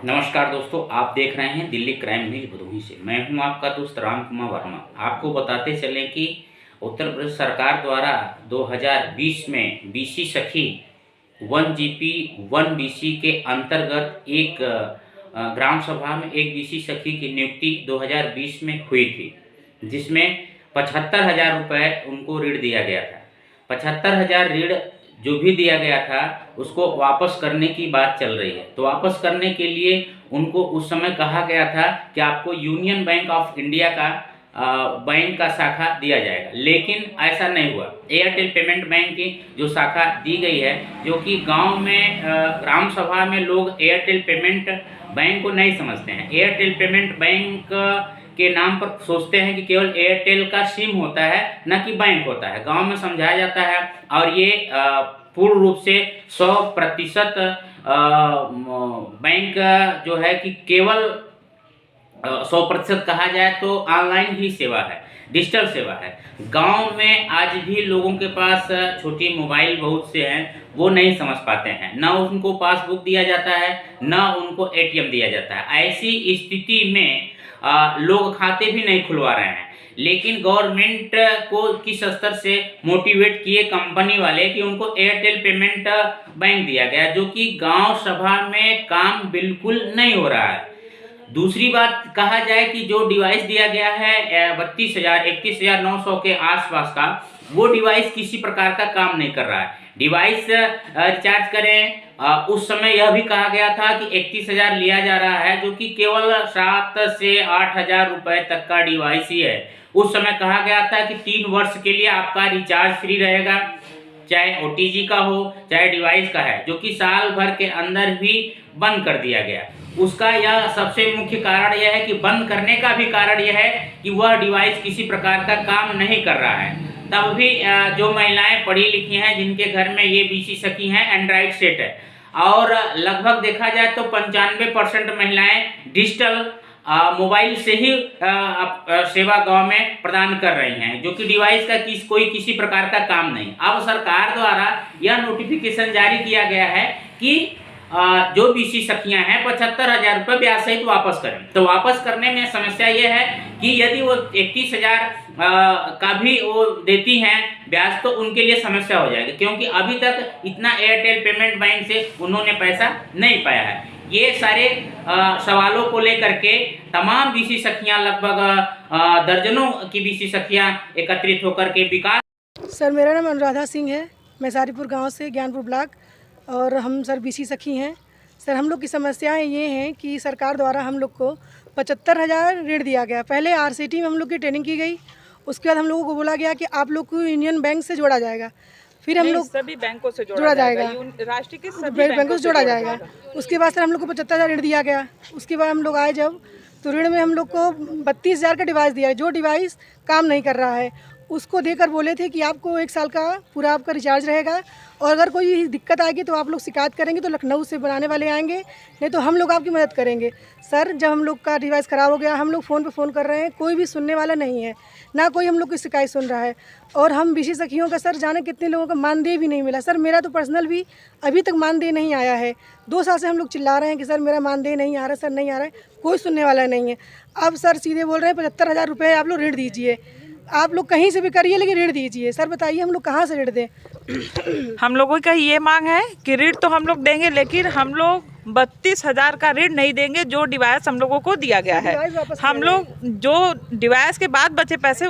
नमस्कार दोस्तों, आप देख रहे हैं दिल्ली क्राइम न्यूज भदोही से। मैं हूं आपका दोस्त राम कुमार वर्मा। आपको बताते चलें कि उत्तर प्रदेश सरकार द्वारा 2020 में बीसी सखी 1 GP 1 BC के अंतर्गत एक ग्राम सभा में एक बीसी सखी की नियुक्ति 2020 में हुई थी, जिसमें 75,000 रुपये उनको ऋण दिया गया था। 75,000 ऋण जो भी दिया गया था उसको वापस करने की बात चल रही है। तो वापस करने के लिए उनको उस समय कहा गया था कि आपको यूनियन बैंक ऑफ इंडिया का बैंक का शाखा दिया जाएगा, लेकिन ऐसा नहीं हुआ। एयरटेल पेमेंट बैंक की जो शाखा दी गई है, जो कि गांव में ग्राम सभा में लोग एयरटेल पेमेंट बैंक को नहीं समझते हैं। एयरटेल पेमेंट बैंक के नाम पर सोचते हैं कि केवल एयरटेल का सिम होता है, न कि बैंक होता है। गांव में समझाया जाता है और ये पूर्ण रूप से 100% बैंक जो है कि केवल 100% कहा जाए तो ऑनलाइन ही सेवा है, डिजिटल सेवा है। गांव में आज भी लोगों के पास छोटी मोबाइल बहुत से हैं, वो नहीं समझ पाते हैं। ना उनको पासबुक दिया जाता है, ना उनको ATM दिया जाता है। ऐसी स्थिति में लोग खाते भी नहीं खुलवा रहे हैं। लेकिन गवर्नमेंट को किस स्तर से मोटिवेट किए कंपनी वाले कि उनको एयरटेल पेमेंट बैंक दिया गया, जो कि गांव सभा में काम बिल्कुल नहीं हो रहा है। दूसरी बात कहा जाए कि जो डिवाइस दिया गया है 31,900 के आसपास का, वो डिवाइस किसी प्रकार का काम नहीं कर रहा है। डिवाइस रिचार्ज करें, उस समय यह भी कहा गया था कि 31,000 लिया जा रहा है, जो कि केवल 7 से 8,000 रुपए तक का डिवाइस ही है। उस समय कहा गया था कि 3 वर्ष के लिए आपका रिचार्ज फ्री रहेगा, चाहे OTG का हो चाहे डिवाइस का है, जो कि साल भर के अंदर भी बंद कर दिया गया। उसका यह सबसे मुख्य कारण यह है कि बंद करने का भी कारण यह है कि वह डिवाइस किसी प्रकार का काम नहीं कर रहा है। तब भी जो महिलाएं पढ़ी लिखी हैं, जिनके घर में ये बीसी सखी हैं, एंड्रॉइड सेट है, और लगभग देखा जाए तो 95% महिलाएं डिजिटल मोबाइल से ही सेवा गांव में प्रदान कर रही हैं, जो कि डिवाइस का कोई किसी प्रकार का काम नहीं। अब सरकार द्वारा यह नोटिफिकेशन जारी किया गया है कि जो बीसी सखियां हैं 75,000 रुपये ब्याज सहित वापस करें। तो वापस करने में समस्या यह है कि यदि वो 31,000 का भी वो देती हैं ब्याज, तो उनके लिए समस्या हो जाएगी, क्योंकि अभी तक इतना एयरटेल पेमेंट बैंक से उन्होंने पैसा नहीं पाया है। ये सारे सवालों को लेकर के तमाम बीसी सखियां, लगभग दर्जनों की बीसी सखियां एकत्रित होकर के विकास। सर, मेरा नाम अनुराधा सिंह है। मैं सारीपुर गांव से, ज्ञानपुर ब्लॉक, और हम सर बीसी सखी हैं। सर, हम लोग की समस्याएं ये हैं कि सरकार द्वारा हम लोग को 75,000 ऋण दिया गया। पहले RCT में हम लोग की ट्रेनिंग की गई, उसके बाद हम लोगों को बोला गया कि आप लोग को यूनियन बैंक से जोड़ा जाएगा, फिर हम लोग सभी बैंकों से जोड़ा जाएगा, राष्ट्रीय के सभी बैंकों से जोड़ा जाएगा। उसके बाद सर हम लोग को 75,000 ऋण दिया गया। उसके बाद हम लोग आए जब, तो ऋण में हम लोग को 32,000 का डिवाइस दिया है, जो डिवाइस काम नहीं कर रहा है। उसको देकर बोले थे कि आपको 1 साल का पूरा आपका रिचार्ज रहेगा, और अगर कोई दिक्कत आएगी तो आप लोग शिकायत करेंगे तो लखनऊ से बनाने वाले आएंगे, नहीं तो हम लोग आपकी मदद करेंगे। सर, जब हम लोग का डिवाइस ख़राब हो गया, हम लोग फ़ोन पे फ़ोन कर रहे हैं, कोई भी सुनने वाला नहीं है, ना कोई हम लोग की शिकायत सुन रहा है। और हम बीसी सखियों का सर जाने कितने लोगों का मानदेय भी नहीं मिला। सर, मेरा तो पर्सनल भी अभी तक मानदेय नहीं आया है। 2 साल से हम लोग चिल्ला रहे हैं कि सर मेरा मानदेय नहीं आ रहा, सर नहीं आ रहा है, कोई सुनने वाला नहीं है। अब सर सीधे बोल रहे हैं 75,000 रुपये आप लोग ऋण दीजिए, आप लोग कहीं से भी करिए, लेकिन ऋण दीजिए। सर बताइए, हम लोग कहाँ से ऋण दें? हम लोगों का ये मांग है कि ऋण तो हम लोग देंगे, लेकिन हम लोग 32,000 का ऋण नहीं देंगे जो डिवाइस हम लोगों को दिया गया है। हम लोग जो डिवाइस के बाद बचे पैसे